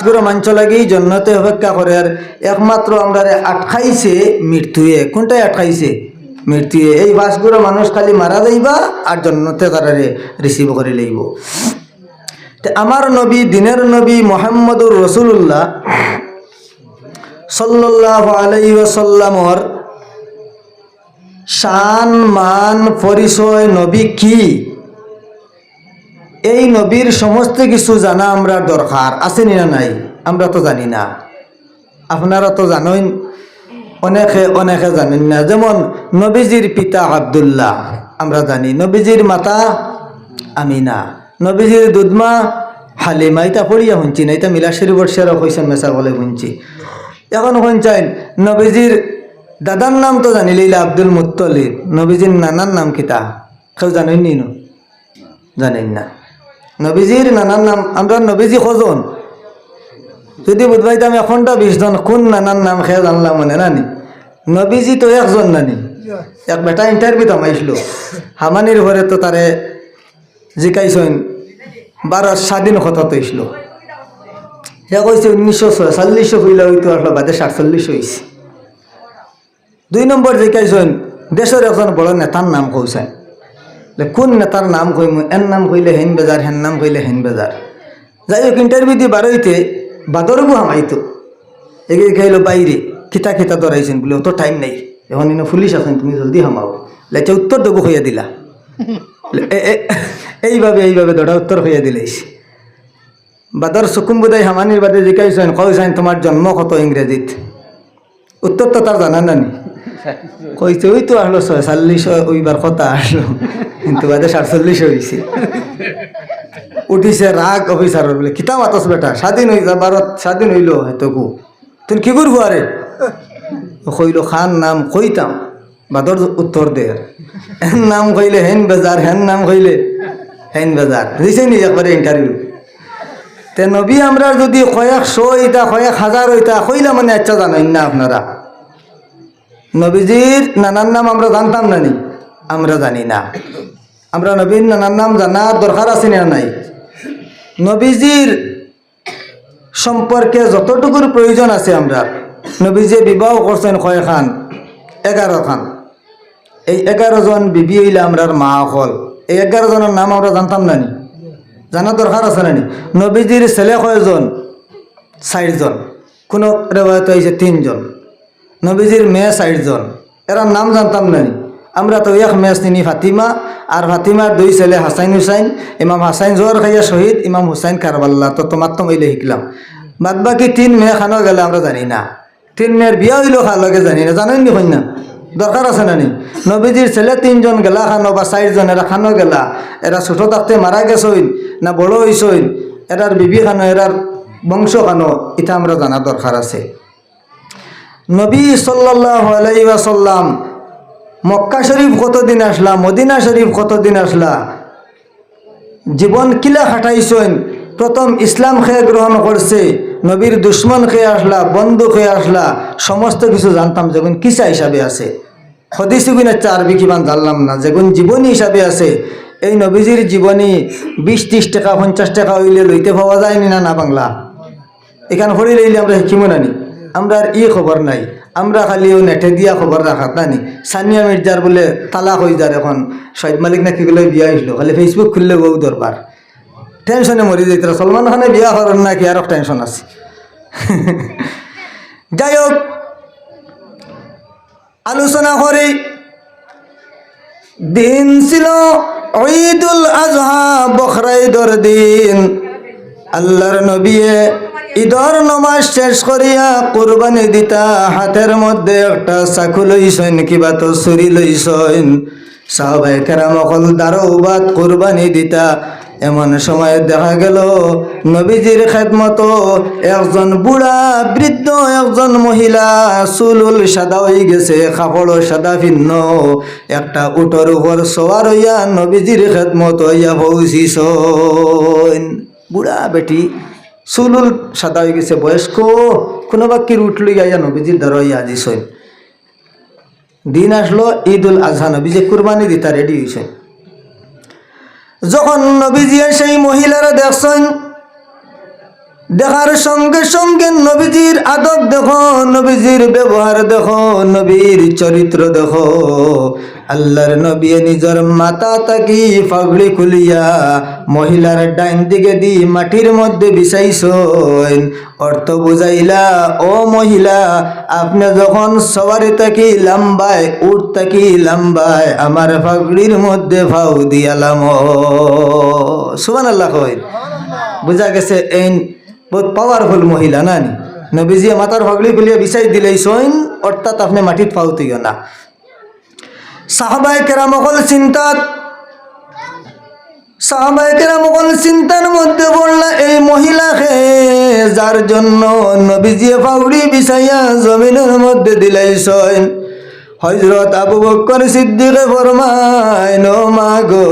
বাসগুলো মাঞ্চ লাগি জন্নতে অপেক্ষা করে আর একমাত্র আমরা আটকাইছে মৃত্যুয়ে। কোনটাই আটকাইছে? মৃত্যুয়ে। এই বাসগুলো মানুষ খালি মারা যাইবা আর জন্নতে তারারে রিসিভ করে লইব। আমার নবী, দিনের নবী মুহাম্মদুর রাসূলুল্লাহ সাল্লাল্লাহু আলাইহি ওয়াসাল্লামর শান মান পরিচয়, নবী কি, এই নবীর সমস্ত কিছু জানা আমরা দরকার আছে না নাই? আমরা তো জানি না, আপনারা তো জানেন, অনেকে অনেকে জানেন না। যেমন নবীজির পিতা আব্দুল্লাহ আমরা জানি, নবীজির মাতা আমিনা, নবীজির দুধমা হালিমা। এটা পড়িয়া শুনছি না, এটা মিলা শরীফর শেরক হয়েছেন মেসা বলে শুনছি। এখন শুনছেন নবীজির দাদার নাম তো জানিলেইলা আব্দুল মুত্তলিব, নবীজির নানার নাম কিতা কেউ জানেন নি? জানেন না। নবীজির নানার নাম আমরা নবীজি কজন যদি বুধবাইতাম এখনটা 20 জন কোন নানার নাম খেয়ে জানলাম মনে নানি? নবীজি তো একজন নানি। এক বেটা ইন্টারভিউ থামাইছিল হামানির ঘরে, তো তারে জিকাইছেন 12 স্বাধীন কথা তৈছিল। সে কইছে 1946 হইলে হইতো আসলো, বাদে 47 হয়েছে। 2 নম্বর জিকাইছেন দেশের একজন বড় নেতার নাম কইছেন, কোন নেতার নাম কইম? এর নাম কইলে হেন বেজার, হেন নাম কইলে হেন বেজার। যাই হোক ইন্টারভিউ দিয়ে বারোইতে বাদরবু হামাইতো, এগিয়ে খাইলো বাইরে খিতা খিতা ধরাইছেন বলে অত টাইম নেই, এখন ইনো পুলিশ আছেন, তুমি জলদি হামাও। লেচে উত্তর দেবো হইয়া দিলা, এইভাবে দড়া উত্তর হইয়া দিলেইস। বাদর সুকুম বুদাই হামানির বাদে জিকাইছেন, কইছেন তোমার জন্ম কত ইংরেজিত? উত্তর তো তার জানা নানি। কইছে ওই তো আসলো 46 ওইবার কথা আসলো, কিন্তু বাদে 47 হয়েছে। উঠিছে রাগ অফিসার বলে, কিতা মাতস বেটা, স্বাধীন হয়ে যা, ভারত স্বাধীন হইল হয়তো গু, তুই কি করবো? আরে কইল খান নাম কইতাম। বাদর উত্তর দে, হেন নাম কইলে হেন বেজার, হেন নাম কইলে হেন বেজার। দিছে নি একবারে ইন্টারভিউ। তে নবী আমরা যদি কয়েকশো হইতা, কয়েক হাজার হইতা কইলা মানে আচ্ছা জানেন না আপনারা? নবীজির নানার নাম আমরা জানতাম না নি? আমরা জানি না। আমরা নবীর নানার নাম জানার দরকার আছে না নাই? নবীজির সম্পর্কে যতটুকুর প্রয়োজন আছে আমরা, নবীজি বিবাহ করছেন কয়খান? 11 খান। এই 11 জন বিবি হইলে আমরার মা হল। এই 11 জনের নাম আমরা জানতাম না নি? জানার দরকার আছে না নি? নবীজির ছেলে কয়জন? 4 জন। কোনো রেওয়ায়ত হয়েছে 3 জন। নবীজির মেয়ে 4 জন। এরার নাম জানতাম না নি? আমরা তো এক মেয়ে চিনি ফাতিমা, আর ফাতিমার 2 ছেলে হাসাইন হুসাইন। ইমাম হাসাইন জোয়ার খাইয়া শহীদ, ইমাম হুসাইন কারবাল্লা। তো তোমার তো মিলে শিখলাম। বাদ বাকি 3 মেয়ে খানো গেলে আমরা জানি না। 3 মেয়ের বিয়া হইলেও খালকে জানি না। জানেন নি কই না? দরকার আছে না নি? নবীজির ছেলে 3 জন গেলা খানো বা 4 জন এরা খানো গেলা, এরা ছোট থাকতে মারা গেছইন না বড় হইছইন, এরার বিবি খানো, এরার বংশ খানো, এটা আমরা জানা দরকার আছে। নবী সাল্লাল্লাহু আলাইহি ওয়াসাল্লাম মক্কা শরীফ কতদিন আসলা, মদিনা শরীফ কতদিন আসলা, জীবন কিলা খাটাইছেন, প্রথম ইসলাম খেয়ে গ্রহণ করছে, নবীর দুশ্মন খেয়ে আসলা, বন্ধু খেয়ে আসলা, সমস্ত কিছু জানতাম যেগুন কিসা হিসাবে আছে। হদিস গুণ আরবি কিমান জানলাম না, যেগুন জীবনী হিসাবে আছে। এই নবীজির জীবনী 20-30 টাকা 50 টাকা হইলে লইতে পাওয়া যায়নি না? না বাংলা এখানে হরি লইলে আমরা শিখিমো নানি? আমরা আর খবর নাই, আমরা খালি ও নেটে দিয়া খবর রাখাত নানি। সানিয়া মির্জার বলে তালাক হয়ে যার, এখন শহীদ মালিক নাকি বলে বিয়া হইল, খালি ফেসবুক খুললে বউ দরবার, টেনশনে মরি যাইত। সলমান খানে বিয়া করেন নাকি আরো টেনশন আছে। যাই হোক, আলোচনা করি। দিন ছিল ঈদুল আজহা, বখরা ঈদর দিন। আল্লাহর নবী ঈদর নমাজ শেষ করিয়া কুরবানি দিতা, হাতের মধ্যে একটা চাকু লইছেন, কিবা তো ছুরি লইছেন। সাহাবায়ে কেরাম সকল দারোবাদ কুরবানি দিতা। এমন সময় দেখা গেল নবীজির খেদমত একজন বুড়া বৃদ্ধ, একজন মহিলা, চুলুল সাদা হয়ে গেছে, কাপড় সাদা ভিন্ন, একটা উটর উপর সওয়ার হইয়া নবীজির খেদমত হইয়া পৌঁছিছেন। বুড়া বেটি, চুলুল সাদা হয়ে গেছে, বয়স্ক, কোনো বাক্যের উঠল ইয়া নবীজির দ্বারা ইয়া আজিছেন। দিন আসলো ঈদুল আজহা, নবীজি কুরবানি দিতা রেডি হয়েছে। যখন নবীজি সেই মহিলারা দেখছেন, দেখার সঙ্গে সঙ্গে নবীজির আদব দেখো, নবীজির ব্যবহার দেখো, নবীর চরিত্র দেখো। আল্লাহর নবী নিজের মাথা তাকি পাগড়ি খুলিয়া মহিলার ডাইন দিকে দি মাটির মধ্যে বিছাইছেন। অর্থ বুঝাইলা, ও মহিলা, আপনি যখন সবারি তাকি লম্বায়, উঠ তাকি লম্বায়, আমার পাগড়ির মধ্যে ফাউ দিয়ালাম। সুবহানাল্লাহ কই। বুঝা গেছে এই বহুত পাওয়ারফুল মহিলা না নি। নবীজি মাথার পাগড়ি খুলিয়া বিছাই দিলেই সইন, অর্থাৎ আপনি মাটিত ফাউতিও না। সাহাবায়ে কেরাম চিন্তার মধ্যে পড়লা, এই মহিলাকে যার জন্য নবীজি পাগড়ি বিছাইয়া জমিনের মধ্যে দিলাইছেন। হযরত আবু বকর সিদ্দিকে ফরমায়, ও মা গো,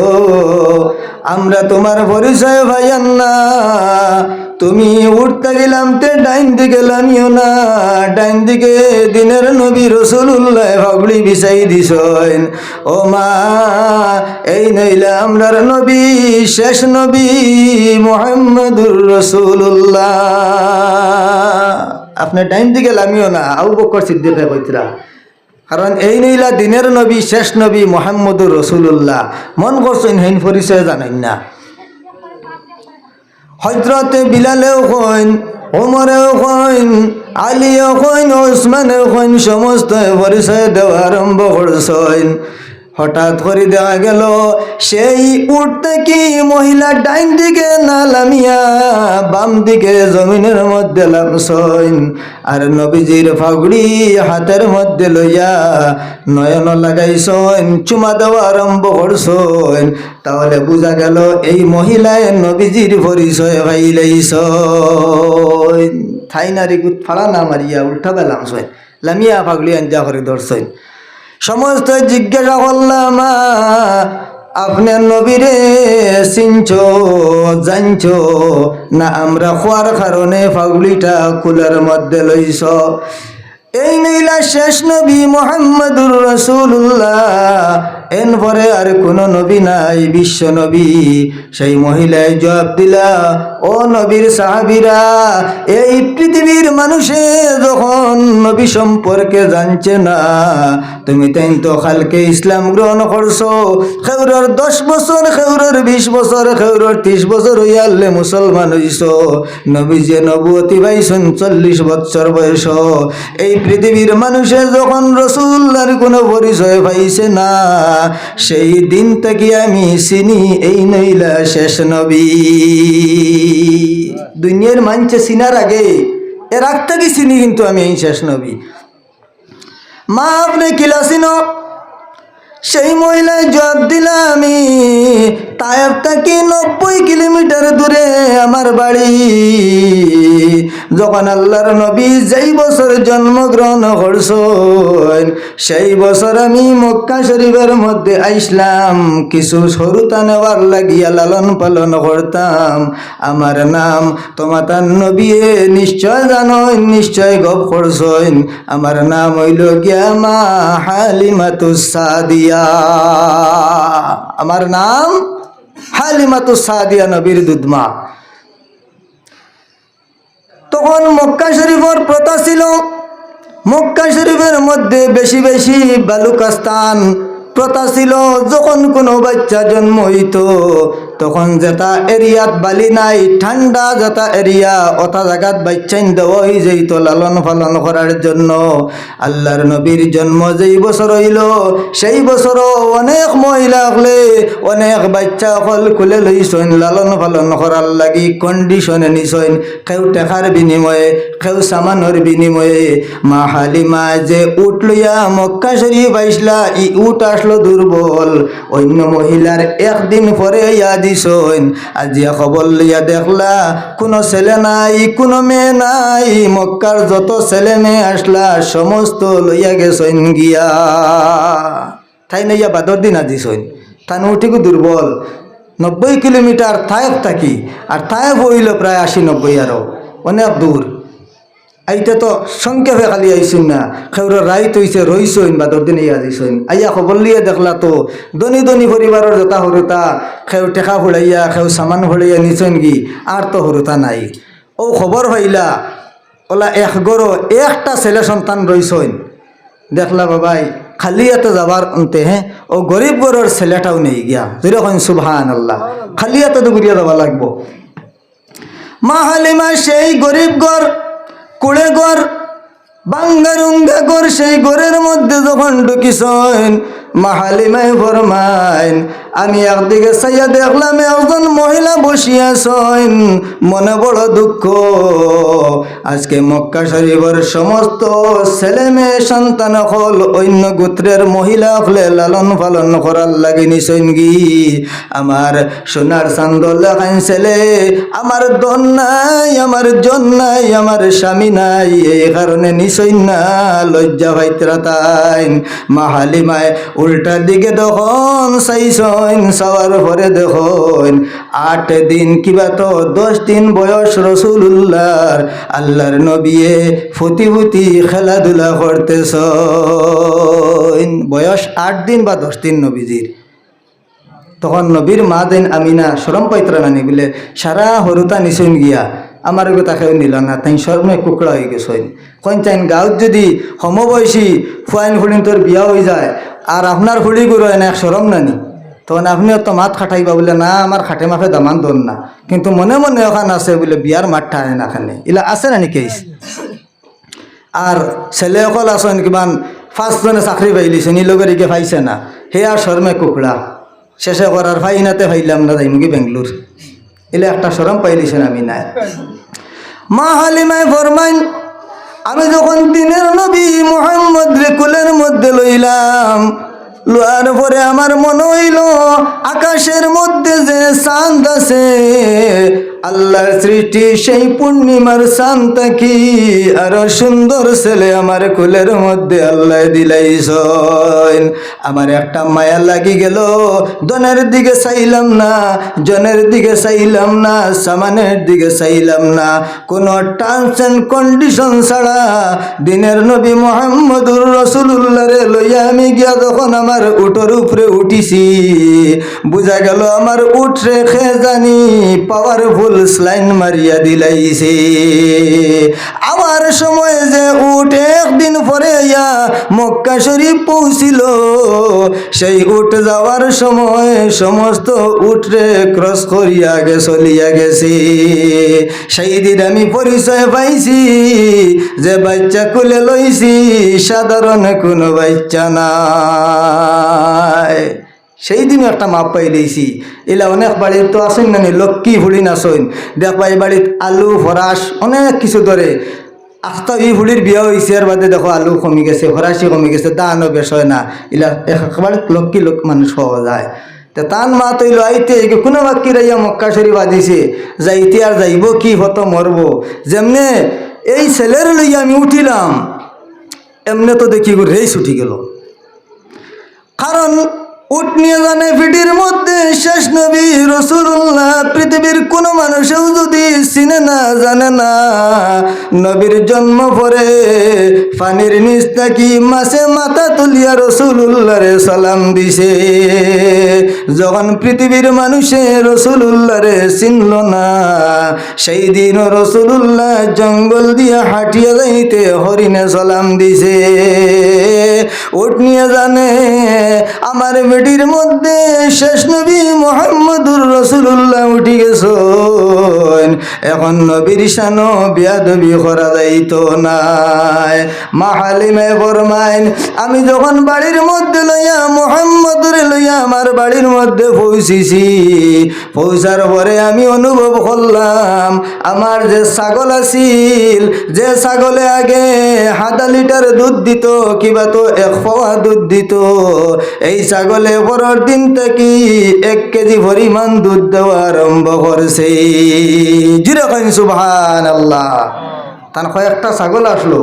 আমরা তোমার পরিচয় ভাইয়ান না। তুমি উঠতে গেলাম তে ডাইন দিকে লামিও না, ডাইন দিকে দিনের নবী রাসূলুল্লাহ পাগড়ি বিছাই দিছেন। ও মা, এই নইলা আমরার নবী, শেষ নবী মুহাম্মদুর রাসূলুল্লাহ। আপনি ডাইন দিকে লামিও না, আবু বকর সিদ্দিকে কইতরা, কারণ এই নইলা দিনের নবী, শেষ নবী মুহাম্মদুর রাসূলুল্লাহ। মন করছেন হেন পরিচয় জানেন না। হযরতে বিলালেও কইন, ওমরেও কইন, আলীও কইন, ওসমানেও কইন, সমস্ত পরিচয় দেওয়া আরম্ভ করছেন। হঠাৎ করে দেখা গেল সেই উঠতে কি মহিলা ডাইন দিকে না লামিয়া বাম দিকে জমিনের মধ্যে লামছেন। আর নবীজির পাগড়ি হাতের মধ্যে লইয়া নয়ন লাগাইছেন, চুমা দেওয়া আরম্ভ করছেন। তাহলে বোঝা গেল এই মহিলায় নবীজির পরিচয় পাইলেইছেন। থাই নারী গুত ফাড়া না মারিয়া উল্টা বেলামছেন, লামিয়া পাগড়ি আঞ্জা করে ধরছেন। সমস্ত জিজ্ঞাসা করলাম, আপনার নবীরে চিনছো, জানছো না আমরা খোয়ার কারণে পাগড়িটা কুলার মধ্যে লইছ? এই নইলা শেষ নবী মুহাম্মদুর রাসূলুল্লাহ, এরপরে আর কোনো নবী নাই, বিশ্ব নবী। সেই মহিলায় জবাব দিলা, ও নবীর সাহাবীরা, এই পৃথিবীর মানুষে যখন নবী সম্পর্কে জানছে না, তুমি তাই তো কালকে ইসলাম গ্রহণ করছো। খেউরর 10 বছর, খেউরর 20 বছর, খেউরর 30 বছর হইয়ালে মুসলমান হইছ। নবীজে নবুয়তি পাইছেন 40 বছর বয়স। এই পৃথিবীর মানুষে যখন রাসূলুল্লাহর কোনো পরিচয় পাইছে না, সেই দিন থেকে আমি চিনি এই নইলা শেষ নবী। দুনিয়ার মানুষে চিনার আগে, এর আগ থেকে চিনি কিন্তু আমি এই শেষ নবী। মা, আপনি কিলা চিনো? সেই মহিলায় জবাব দিলা, আমি তায়েফ থেকে 90 কিলোমিটার দূরে আমার বাড়ি। যখন আল্লাহর নবী যেই বছর জন্মগ্রহণ করছেন, সেই বছর আমি মক্কা শরীফের মধ্যে আইসলাম কিছু সরুতা নেওয়ার লাগিয়া লালন পালন করতাম। আমার নাম তোমাতার নবী নিশ্চয় জানো, নিশ্চয় গপ করছেন। আমার নাম হইল গিয়া মা হালিমাতুস সাদিয়া। আমার নাম হালিমাতুস সাদিয়া, নবীর দুধমা। তখন মক্কা শরীফের প্রথা ছিল, মক্কা শরীফের মধ্যে বেশি বেশি বালুকাস্তান প্রথা ছিল। যখন কোনো বাচ্চা জন্ম হইত, তখন যেটা এরিয়াত বালি নাই, ঠান্ডা যেটা এরিয়া, ওটা জায়গাত বাচ্চাইন দেওয়া হয়ে যাইত লালন পালন করার জন্য। আল্লাহর নবীর জন্ম যেই বছর হইল, সেই বছরও অনেক মহিলা হলে অনেক বাচ্চা হল খুলে লইছেন লালন পালন করার লাগি, কন্ডিশনে নিছেন। কেউ টেকার বিনিময়ে, কেউ সামানোর বিনিময়ে। মা হালিমা যে উট লইয়া মক্কা শরীফ আইসলা, ই উট আসলো দুর্বল। অন্য মহিলার একদিন পরে ইয়া দিছেন। আজিয়া খবর লইয়া দেখলা কোনো ছেলে নাই, কোনো মেয়ে নাই। মক্কার যত ছেলে মেয়ে আসলা সমস্ত লইয়া গেছেন গিয়া। তাই নইয়া বাদর দিন আজিছেন। তান উঠিকু দুর্বল। 90 কিলোমিটার তায়েফ থাকি, আর তায়েফ হইল প্রায় 80-90 আরো অনেক দূর। এইটা তো সংক্ষেপে খালি আইসুন না, খেউর রাইত হইছে রইসইন বা 10 দিন ইয়া দিছইন। আইয়া খবর লিয়ে দেখলা তো ধনী ধনী পরিবারের যথা হরুতা, খেউ টেকা ফুড়াইয়া, খেউ সামান ফুড়াইয়া নিছইন কি, আর তো হরুতা নাই। ও খবর হইলা ওলা এক গরো একটা ছেলে সন্তান রইছইন দেখলা বাবাই খালি এত যাবার অন্তে ও গরিব গরোর ছেলেটাও নেই গিয়া যেরকম সুবহানাল্লাহ খালি এত দুগুরিয়া যাবা লাগবো। মা হালিমা সেই গরিব গর কুড়ে গর বাঙ্গারুঙ্গা গর সেই গরের মধ্যে যখন ঢুকিছেন মা হালিমাই ফরমাইন আমি একদিকে চাইয়া দেখলাম একজন মহিলা বসিয়াছেন মনে বড় দুঃখ আজকে মক্কা শরীফের সমস্ত ছেলে মেয়ে সন্তান হল অন্য গোত্রের মহিলা হলে লালন পালন করার লাগে নিছেন গি আমার সোনার চান্দ লেখান ছেলে আমার দন নাই আমার জন নাই আমার স্বামী নাই এই কারণে নিছেন না লজ্জা ভাইতরা তাইন মা হালিমায় উল্টার দিকে তখন চাইছেন চাওয়ার পরে দেখুন 8 দিন কিবা তো 10 দিন বয়স রসুল্লাহর আল্লাহর নবিয়ে ফুটি ফুটি খেলাধুলা করতেছেন বয়স 8 দিন বা 10 দিন নবীজির তখন নবীর মা দেন আমিনা শরম পাইত্রা নানি বলে সারা হরুতা নিছেন গিয়া আমার তাকেও নিল না তাই শরমে কুকড়া হয়ে গেছেন কইন চাইন গাঁৱত যদি সমবয়সী ফুয়াইন ফুড়িন তোর বিয়া হয়ে যায় আর আপনার ফুড়ি গুলো এনে এক শরম নানি তখন আপনিও তো মাত খাটাইবা বলে না আমার খাটে মাফে দামান দন না কিন্তু মনে মনে ওখান আছে বলে বিয়ার মাঠটা আনে না খানে ইলা আছে নানি কেস আর ছেলে অকল আসেন কিমান 5 জনে চাকরি পাইলিছেন ইলগরিকে পাইছে না হে আর শর্মে কুকড়া শেষে করার ফাইনাতে ফাইলাম না যাইমুগি বেঙ্গলোর এলে একটা শরম পাইলিছেন আমি নাই মা হালিমায় ফরমাইন আমি যখন দিনের নবী মুহাম্মদ রে কুলের মধ্যে লইলাম লোয়ার পরে আমার মনে হইল আকাশের মধ্যে যে চাঁদ আছে আল্লাহর সৃষ্টি সেই পূর্ণিমার চাঁদটা কি আরো সুন্দর ছেলে আমার কুলের মধ্যে আল্লাহ দিলাইছেন আমার একটা মায়া লাগি গেল দনের দিকে চাইলাম না জনের দিকে চাইলাম না সামানের দিকে চাইলাম না কোনো টার্মস এন্ড কন্ডিশন ছাড়া দিনের নবী মুহাম্মদুর রাসূলুল্লাহ রে লইয়া আমি গিয়া যখন আমার উটের উপরে উঠিছি বুঝা গেল আমার উট রেখে জানি পাওয়ারফুল স্লাইন মারিয়া দিলাইছে আমার সময় যে উট একদিন পরে আইয়া মক্কা শরীফ পৌঁছিল সেই উট যাওয়ার সময় সমস্ত উটরে ক্রস করিয়া চলিয়া গেছে সেই দিন আমি পরিচয় পাইছি যে বাচ্চা কুলে লইছি সাধারণ কোনো বাচ্চা না সেই দিনও একটা মাপ পাই দিয়েছি এলা অনেক বাড়ির তো আসেন না লক্ষ্মী হুড়িন আসেন দেখবা এই বাড়িত আলু ফরাস অনেক কিছু ধরে আস্তা এই হুড়ির বিয়া হয়েছে আর বাদে দেখো আলু কমি গেছে ফরাসি কমি গেছে দানও বেশ হয় না এলা একবারে লক্ষ্মী লোক মানুষ হওয়া যায় তা তান মা তৈল আইতে কোনো বাক্যি রাইয়া মক্কা শরীফ আদিছে যাইতে আর যাইব কি হতো মরব যেমনে এই ছেলের লইয়া আমি উঠিলাম এমনে তো দেখি রেস উঠি গেল কারণ উট নিয়ে জানে ভিডির মধ্যে শেষ নবী রাসূলুল্লাহ পৃথিবীর কোনো মানুষও যদি চিনে না জানে না নবীর জন্ম পরে পানির নিচ থাকি মাছে মাথা তুলিয়া রাসূলুল্লাহরে সালাম দিছে যখন পৃথিবীর মানুষে রাসূলুল্লাহরে চিনল না সেই দিন রাসূলুল্লাহ জঙ্গল দিয়া হাঁটিয়া যাইতে হরিণে সালাম দিছে উট নিয়ে জানে আমার বেটির মধ্যে শেষ নবী মুহাম্মদুর রাসূলুল্লাহ উঠি গেছেন এখন নবীর শানো বেয়াদবি করা যাইতো নাই মা হালিমা ফরমাইন আমি যখন বাড়ির মধ্যে লইয়া মুহাম্মদুর লইয়া আমার বাড়ির মধ্যে পৌঁছিছি পৌঁছার পরে আমি অনুভব করলাম আমার যে ছাগল আছিল যে ছাগলে আগে ½ লিটার দুধ দিত কিবা তো 1 পোয়া দুধ দিত এই ছাগলে পরের দিন থেকে 1 কেজি পরিমাণ দুধ দেওয়া আরম্ভ করছে জুড়ে কইন সুবহানাল্লাহ তার কয়েকটা ছাগল আসলো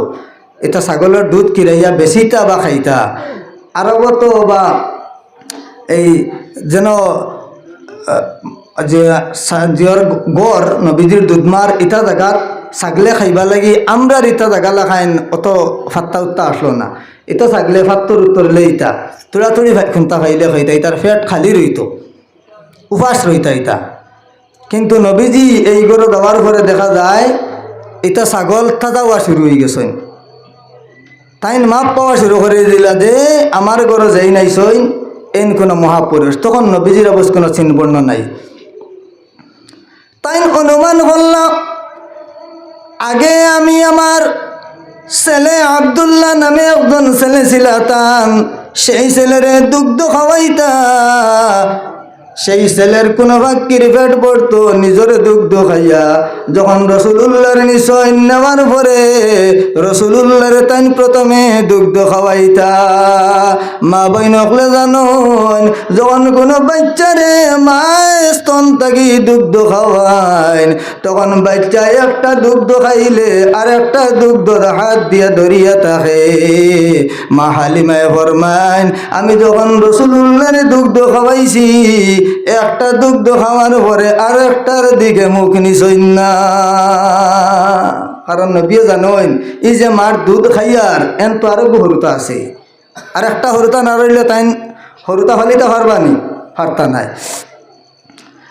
এটা ছাগলের দুধ কিরাইয়া বেশিটা বা খাইতা আরবত বা এই যেন যে জিয়র গড় নবীজির দুধমার ইটা জায়গাত ছাগলে খাইবা লাগি আমরা ইটা জায়গা লাখাইন অত ফাত্তা উত্তা আসলো না এটা ছাগলে ফাত্তর উত্তরলে ইটা তোড়াতুড়ি খুন্তা খাইলে খাইতা ইটার পেট খালি রইত উপাস রইতা ইটা কিন্তু নবীজি এই গরু দেওয়ার পরে দেখা যায় এটা ছাগল তাজা হওয়া শুরু হয়ে গেছেন। তাই মাপ পাওয়া শুরু করে দিলা যে আমার ঘরে যাই নাই সইন এন কোনো মহাপুরুষ। তখন নবীজির অবশ্য কোনো চিহ্ন নাই। তাই অনুমান করলাম আগে আমি আমার ছেলে আব্দুল্লাহ নামে একজন ছেলে ছিলাম, সেই ছেলেরে দুগ্ধ খাওয়াইতা। সেই ছেলের কোনো বাক্যের পেট পড়তো নিজের দুগ্ধ খাইয়া। যখন রসুলুল্লাহর নিশ্চয় নেওয়ার পরে রসুলুল্লাহর তাই প্রথমে দুগ্ধ খাওয়াইতা। মা বইন হলে জানুন যখন কোনো বাচ্চারে মায়ের স্তন থাকি দুগ্ধ খাওয়াইন, তখন বাচ্চায় একটা দুগ্ধ খাইলে আর একটা দুগ্ধ হাত দিয়া ধরিয়া থাকে। মা হালিমায় ফরমাইন আমি যখন রসুলুল্লাহর দুগ্ধ খাওয়াইছি, একটা দুগ্ধ খাওয়ার পরে আর একটার দিকে মুখ নিছইন না। কারণ নবীও জানেন এই যে মার দুধ খাইয়ার এন তো আরো হরুতা আছে, আর একটা হরুতা না রইলে তাই হরুতা ফালিতে পারবানি, পারতা নাই।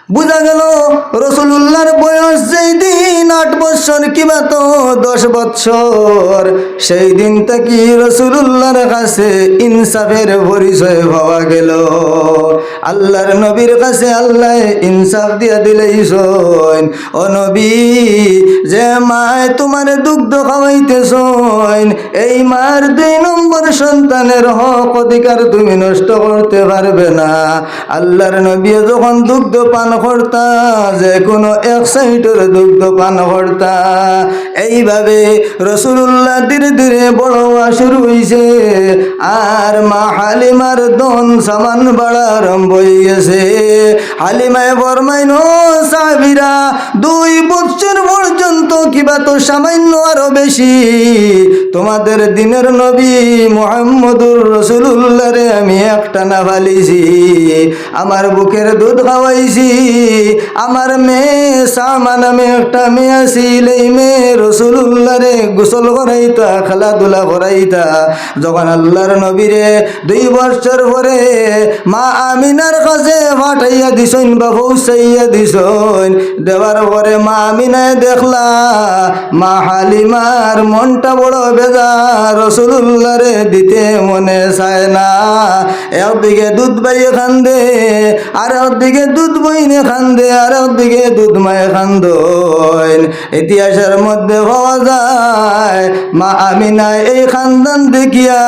বুঝা গেল রসুলুল্লাহর বয়স যেই দিন 8 বছর কিবা তো 10 বছর, সেই দিন থেকে রসুলুল্লাহর কাছে ইনসাফের পরিচয় পাওয়া গেল। আল্লাহর নবীর কাছে আল্লাহ ইনসাফ দিয়া দিলেইছেন, ও নবী যে মায় তোমার দুগ্ধ খাওয়াইতেছেন এই মার 2 নম্বর সন্তানের হক অধিকার তুমি নষ্ট করতে পারবে না। আল্লাহর নবী যখন দুগ্ধ পান করতা যে কোনো এক সাইডের দুগ্ধ পান করতা। এইভাবে রসুলুল্লাহ ধীরে ধীরে বড় হওয়া শুরু হয়েছে, আর মা হালিমার দন সামান বাড়া আরম্ভ হয়ে গেছে। হালিমায় ফরমাইন সাহাবীরা 2 বছর পর্যন্ত কিবা তো সামান্য আরো বেশি তোমাদের দিনের নবী মুহাম্মদুর রাসূলুল্লাহ রে আমি একটানা ফালিছি, আমার বুকের দুধ খাওয়াইছি। আমার মেয়ে সামা নামে একটা মেয়ে আছিল, এই মেয়ে রসুলুল্লাহ রে গোসল করাইতা, খেলাধুলা করাইতা। যখন আল্লাহর নবীরে 2 বছর পরে মা আমিনার কাছে পাঠাইয়া দিছেন বা পৌঁছাইয়া দিছেন, দেওয়ার পরে মা আমিনায় দেখলা মা হালিমার মনটা বড় বেজার, রসুলুল্লাহ রে দিতে মনে চায় না। একদিকে দুধ বাইয়ে কান্দে, আর একদিকে দুধ বইনে কান্দে, আর একদিকে দুধ মায়ে কান্দন। ইতিহাসের মধ্যে পাওয়া যায় মা আমিনায় এই খানদান দেখিয়া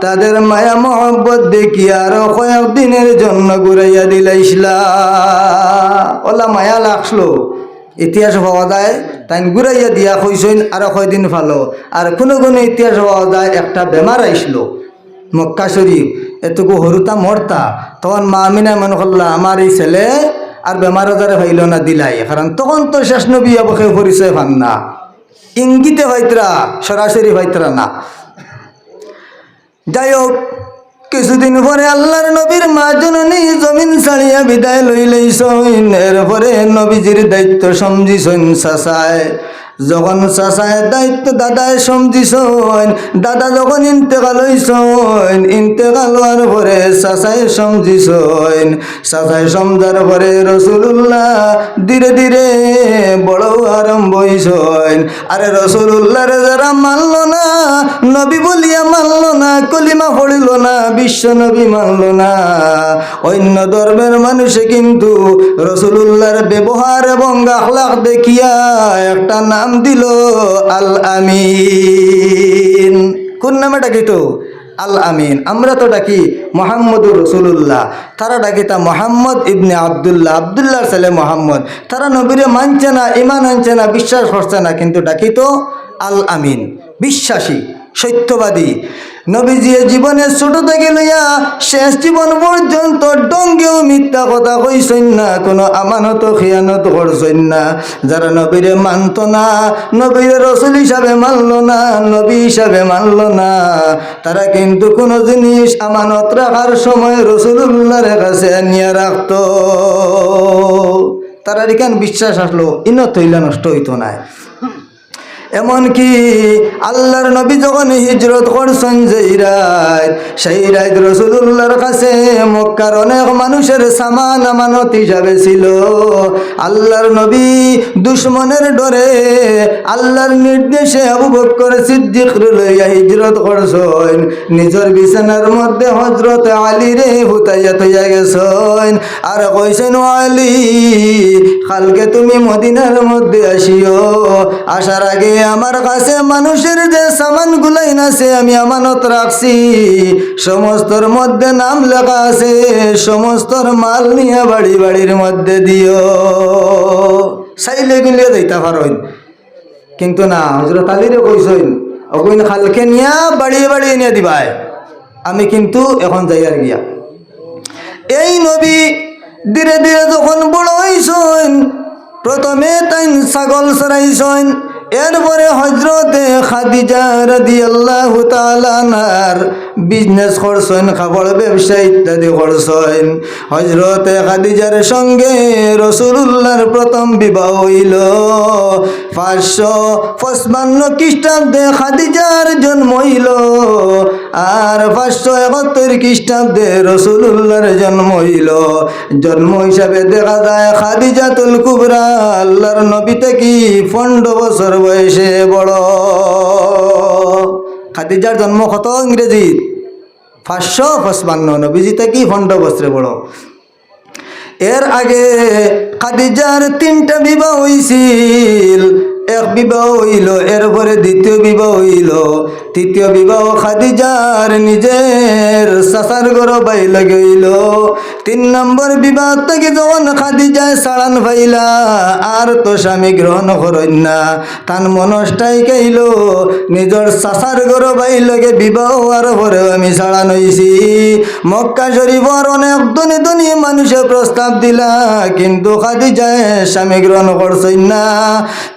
তাদের মায়া মহব্বত দেখিয়া আরো কয়েকদিনের জন্য ঘুরাইয়া দিলাইছিলা। ওলা মায়া লাগলো, ইতিহাস পাওয়া যায় তাই ঘুরাইয়া দিয়া কইসইন আরো কয়দিন ভালো। আর কোনো কোনো ইতিহাস পাওয়া যায় একটা বেমার আইসলো মক্কা শরীফ, এতটুকু হরুতা মরতা। তখন মা আমিনা মনে করলা আমার এই ছেলে আর বেমার আজারে হইল না দিলাই, কারণ তখন তো শেষ নবী অবকে পরিচয় পান না, ইঙ্গিতে হইতরা সরাসরি হইতরা না। যাই হোক কিছুদিন পরে আল্লাহর নবীর মা জননী জমিন ছাড়িয়া বিদায় লইলেইছেন। এরপরে নবীজির দায়িত্ব সমঝিছেন চাচায়। যখন চাচায় দায়িত্ব দাদায় সমঝিছেন, দাদা যখন ইন্তেকাল হইছেন, ইন্তেকাল হওয়ার পরে চাচায় সমঝিছেন। চাচায় সমঝার পরে রসুলুল্লাহ ধীরে ধীরে বড় আরম্ভ হইছেন। আরে রসুলুল্লাহর যারা মানল না, নবী বলিয়া মানল না, কলিমা পড়িল না, বিশ্ব নবী মানল না, অন্য ধর্মের মানুষে কিন্তু রসুলুল্লাহর ব্যবহার এবং আখলাক দেখিয়া একটা নাম দিল আল আমিন। কোন নামে ডাকিত? আল আমিন। আমরা তো ডাকি মোহাম্মদুর রসুল্লাহ, তারা ডাকিতা মোহাম্মদ ইবনে আবদুল্লাহ, আবদুল্লাহর ছেলে মোহাম্মদ। তারা নবীরে মানছে না, ইমান আনছে না, বিশ্বাস করছে না, কিন্তু ডাকিত আল আমিন, বিশ্বাসী, সত্যবাদী। নবীজি জীবনের ছোট থেকে লইয়া শেষ জীবন পর্যন্ত ডঙ্গেও মিথ্যা কথা কইছেন না, কোনো আমানত খিয়ানত করছেন না। যারা নবীরে মানত না, নবীরে রসুল হিসাবে মানল না, নবী হিসাবে মানল না, তারা কিন্তু কোনো জিনিস আমানত রাখার সময় রসুলুল্লাহর কাছে নিয়ে রাখত। তারা এখান বিশ্বাস আসলো ইনত হইলে নষ্ট হইতো না। এমনকি আল্লাহর নবী যখন হিজরত করছেন যেই রাত, সেই রাত রাসূলুল্লাহর কাছে মক্কার অনেক মানুষের সামান আমানত হিসাবে ছিল। আল্লাহর নবী দুশ্মনের ডরে আল্লাহর নির্দেশে আবু বকর সিদ্দিক লইয়া হিজরত করছেন। নিজের বিছানার মধ্যে হযরত আলী রে হুতাইয়া তৈয়া গেছেন আর কইছেন, আলী কালকে তুমি মদিনার মধ্যে আসিও, আসার আগে আমার কাছে মানুষের যে সামান গুলাইন আছে আমি আমানত রাখছি, সমস্তর মধ্যে নাম লেখা আছে, সমস্তর মাল নিয়ে বাড়ি বাড়ির মধ্যে দিও, চাইলে গুলিয়ে দিতে পারেন। কিন্তু না, হযরত আলীরে কইছেন অগুন খালকে নিয়া বাড়িয়ে বাড়িয়ে নিয়ে দিবাই, আমি কিন্তু এখন যাইয়ার গিয়া। এই নবী ধীরে ধীরে যখন বড় হইছেন, প্রথমে তাই ছাগল চড়াইছেন, এরপরে হযরতে খাদিজা রাদিয়াল্লাহু তাআলা আনহার বিজনেস করছেন, খাবার ব্যবসা ইত্যাদি করছেন। হযরতে খাদিজার সঙ্গে রাসূলুল্লাহর প্রথম বিবাহ হইল 555 খ্রিস্টাব্দে খাদিজার জন্ম হইল, আর 571 খ্রিস্টাব্দে রাসূলুল্লাহর জন্ম হইল। জন্ম হিসাবে দেখা যায় খাদিজাতুল কুবরা আল্লাহর নবী থেকে 15 বছর বয়সে বড়। খাদিজার জন্ম কত ইংরেজি 555, নবীজি থেকে 15 বছরে বড়। এর আগে খাদিজার 3টা বিবাহ হইছিল, এক বিবাহ হইল, এরপরে দ্বিতীয় বিবাহ হইল, তৃতীয় বিবাহ খাদিজার নিজের চাচার ঘর বাইলে গইল। 3 নম্বর বিবাহ থেকে যখন খাদিজায় সাড়ান পাইলা আর তো স্বামী গ্রহণ করেন না, তান মনস্টাই কইল নিজের চাচার ঘর বাইলগে বিবাহ হওয়ার পরেও আমি সাড়ান হইছি। মক্কা শরীফর অনেক ধনী ধনী মানুষে প্রস্তাব দিলা, কিন্তু খাদিজায় স্বামী গ্রহণ করছেন না।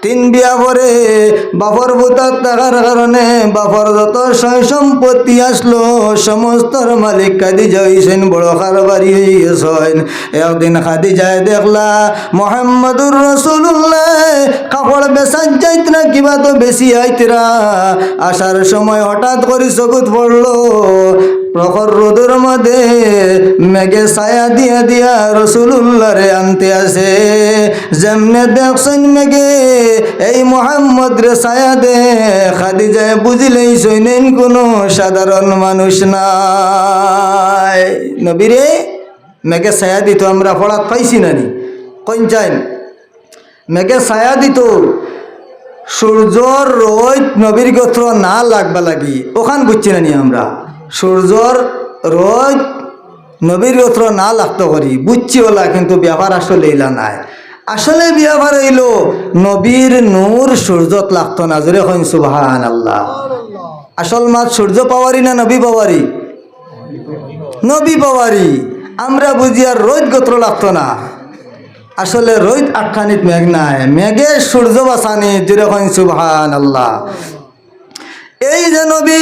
3 বিয়া পরে বাপর ভূতার থাকার কারণে বাপর যত সয় সম্পত্তি আসলো সমস্তর মালিক খাদিজা হইছেন, বড় কারবারি হয়ে গেছেন। একদিন খাদিজায় দেখলা মুহাম্মদুর রাসূলুল্লাহ কাপড় বেচার যাইত না, কিবা তো বেশি আইতরা। আসার সময় হঠাৎ করে চকুত পড়লো প্রখর রোদের মধ্যে মেঘে ছায়া দিয়া দিয়া রাসূলুল্লাহরে আনতে আসে। যেমনে দেখছেন মেঘে এই মুহাম্মদ রে ছায়া দে, খাদিজায় বুঝলেই সইনেন কোনো সাধারণ মানুষ নাই। নবীরে মেঘে ছায়া দিত, আমরা পড়াত পাইছি নানি কইন চাইন মেঘে ছায়া দিত, সূর্যর রোদ নবীর গোত্র না লাগবা লাগি, ওখান বুঝছি নানি আমরা সূর্যর রোদ নবীর গোত্র না লাগতো করি বুঝছি ওলা, কিন্তু ব্যাপার আসলে এলা নাই। আসলে ব্যাপার হইল নবীর নূর সূর্যত লাগতো না। জোরে কইন সুবহানাল্লাহ। আসল মাছ সূর্য পাওয়ারি না নবী পাওয়ারি? নবী পাওয়ারি। আমরা বুঝি আর রোদ গোত্র লাগতো না। আসলে রোদ আখ্যানিত মেঘ নাই, মেঘে সূর্য বাসানি। জোরে কইন সুবহানাল্লাহ। এই যে নবী,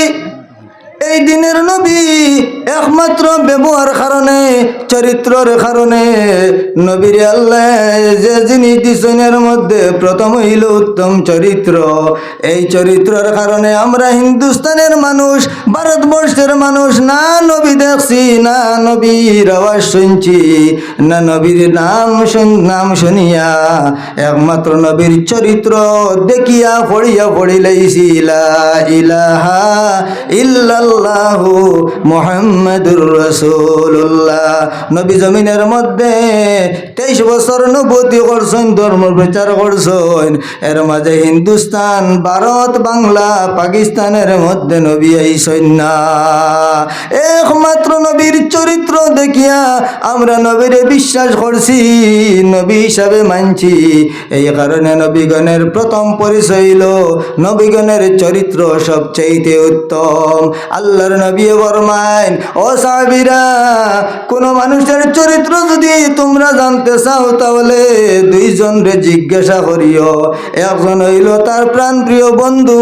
এই দিনের নবী একমাত্র ব্যবহার কারণে, চরিত্রের কারণে নবীর আল্লাহ যে জিনিস দিছেনের মধ্যে প্রথম হইল উত্তম চরিত্র। এই চরিত্রের কারণে আমরা হিন্দুস্তানের মানুষ, ভারতবর্ষের মানুষ না নবী দেখছি, না নবীর আওয়াজ শুনছি, না নবীর নাম শুনিয়া একমাত্র নবীর চরিত্র দেখিয়া পড়িয়া পড়িলাইছি লা ইলাহা ইল্লাল্লাহু মুহাম্মাদুর রাসূলুল্লাহ। নবী জমিনের মধ্যে 23 বছর নবুয়তি করছেন, ধর্ম প্রচার করছেন। এর মাঝে হিন্দুস্তান, ভারত, বাংলা, পাকিস্তানের মধ্যে নবী আইছেন না। একমাত্র নবীর চরিত্র দেখিয়া আমরা নবীরে বিশ্বাস করছি, নবী হিসাবে মানছি। এই কারণে নবীগণের প্রথম পরিচয় হইল নবীগণের চরিত্র সবচেয়ে উত্তম। আল্লাহর নবী ফরমাইন, ও সাহাবীরা, কোন মানুষের চরিত্র যদি তোমরা জানতে চাও তাহলে দুইজনরে জিজ্ঞাসা করিও। একজন হইল তার প্রাণপ্রিয় বন্ধু,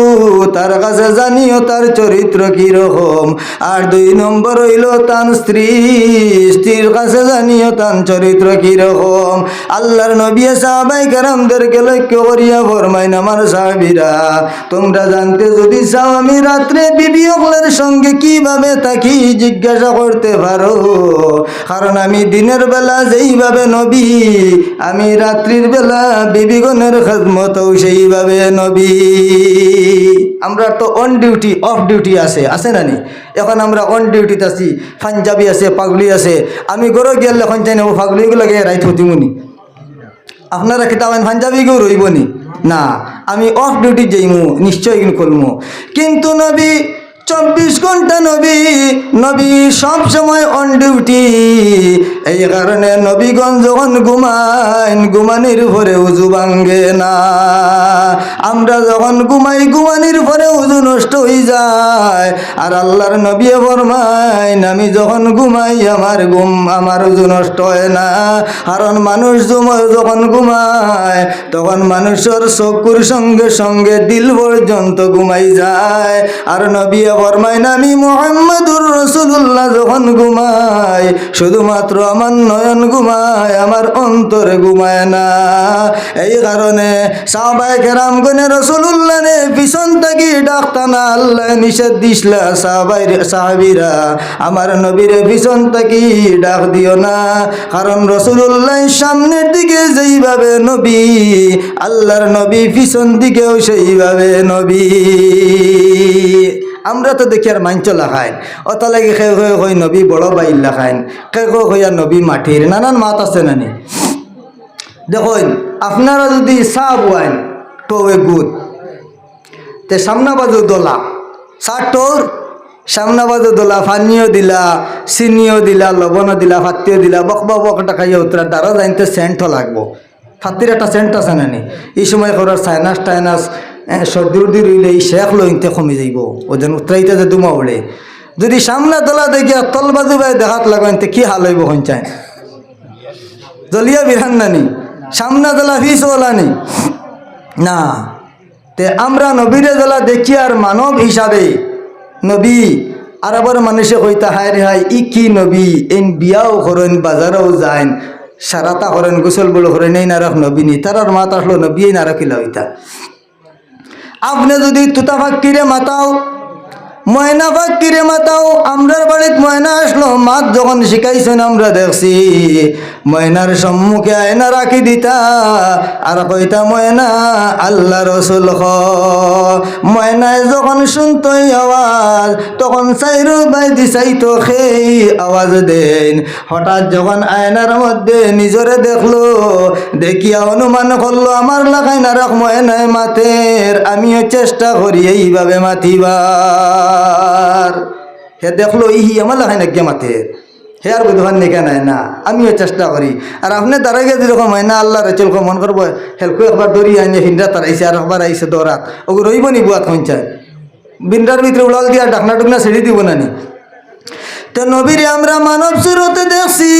তার কাছে জানিও তার চরিত্র কি রকম। আর 2 নম্বর হইল তার স্ত্রীর কাছে জানিও তার চরিত্র কি রকম। আল্লাহর নবী সাহাবায়ে কেরামদেরকে লক্ষ্য করিয়া ফরমাইন, আমার সাহাবীরা, তোমরা জানতে যদি চাও আমি রাত্রে বিবি সকলের সঙ্গে কিভাবে থাকি জিজ্ঞাসা করতে পারো, কারণ আমি দিনের বেলা যেইভাবে নবী, আমি রাত্রির বেলা বিবিগণের খেদমতও সেইভাবে নবী। আমরা তো অন ডিউটি অফ ডিউটি আছে না নি? এখন আমরা অন ডিউটিতে আছি, পাঞ্জাবি আছে, পাগলি আছে। আমি গড়ে গেলে এখন চাই না ও পাগলিগুলোকে রাইত হতিমুনি। আপনারা কি তাও পাঞ্জাবি কেউ রইবনি না, আমি অফ ডিউটি যাইমু, নিশ্চয় করমু। কিন্তু নবী 24 ঘন্টা নবী সব সময় অন ডিউটি। এই কারণে নবীগণ যখন ঘুমানির পরে উজু ভাঙ্গে না। আমরা যখন ঘুমানির পরে উজু নষ্ট হয়ে যায়। আর আল্লাহর নবী ফরমাইন, আমি যখন ঘুমাই আমার উজু নষ্ট হয় না। কারণ মানুষ যখন ঘুমায় তখন মানুষের চকুর সঙ্গে সঙ্গে দিল পর্যন্ত ঘুমাই যায়। আর নবী ফরমাইন, আমি মুহাম্মাদুর রাসূলুল্লাহ যখন ঘুমাই শুধুমাত্র আমার নয়ন ঘুমায়, আমার অন্তরে ঘুমায় না। এই কারণে সাহাবায়ে কেরামগণে রাসূলুল্লাহরে পিছন থেকে ডাকতা না, আল্লাহ নিষেধ দিছলা, সাহাবীরা আমার নবীরে পিছন থেকে ডাক দিও না। কারণ রাসূলুল্লাহ সামনের দিকে যেইভাবে নবী, আল্লাহর নবী পিছন দিকেও সেইভাবে নবী। আমরা তো দেখি আর মাঞ্চ লাখায়, অত লাগে খেয়ে নবী বড় বাইল লাখায়, খেয়ে নবী মাটির, নানান মাত আছে নানি। দেখুন, আপনারা যদি চা বুয়াইন টোয়ে গুদ, তে সামনা বাজু দোলা চা টোর সামনা বাজু দোলা, পানিও দিলা, চিনিও দিলা, লবণও দিলা, ফাত্তিও দিলা, বকবা বকটা খাইয়া উতরা দ্বারা জানতে সেন্টও লাগবো। ফাত্তির একটা সেন্ট আছে নানি। এই সময় করার সাইনাস টাইনাস সর্দি উর্দি রইলে এই শেখ লইতে কমে যাইব, ওজন উতরাইতে যে দুমা উড়ে। যদি সামনা দোলা দেখিয়া তল বাজু ভাই দেখাত লাগাইতে কি হাল হইব কঞ্চায় জলিয়া বিরান নানি, সামনা দোলা ফিস ওলানি না। তে আমরা নবীরে দোলা দেখি আর মানব হিসাবে নবী। আর আবার মানুষে কইতা, হায় রে হায় ই কি নবী, এন বিয়াও করেন, বাজারেও যান, সারাতা করেন, গোসল বড় করেন, এই নারক নবী নি, তার মাত আসলো নবী এই নারকিলা হইতা। আপনি যদি তুতা ফাক্কিরে মাতাও, ময়না ফাক্কিরে মাতাও, আমরার বাড়িত ময়না আসলো, মাত যখন শিখাইছেন আমরা দেখছি, ময়নার সম্মুখে আয়না রাখি দিতা আর কইতা, ময়না আল্লাহ রসুল খ। ময়নায় যখন শুনতই আওয়াজ তখন চাইরু বাই দিছাইতো সেই আওয়াজ দেন। হঠাৎ যখন আয়নার মধ্যে নিজরে দেখলো, দেখিয়া অনুমান করলো আমার লাগাই না রাখ ময়নায় মাতের, আমিও চেষ্টা করি এইভাবে মাতিবার। হে দেখলো ইহি আমার লাগাই না গিয়ে মাতের, হে আর বুধবার নিকে নাই না, আমিও চেষ্টা করি। আর আপনি তারা গিয়ে যেরকম হয় না, আল্লাহ রেচল মন করবো হেলকু একবার দৌড়িয়ে আনিয়ে হিন্ডা তার আইসে, আর একবার আইসে দৌড়াত, ওগু রইব নি বুয়াত হইচায় বিন্ডার ভিতরে উড়াল দিয়া ডাকনা টুকনা ছেড়ে দিব না নি। তো নবীরে আমরা মানব সুরতে দেখছি।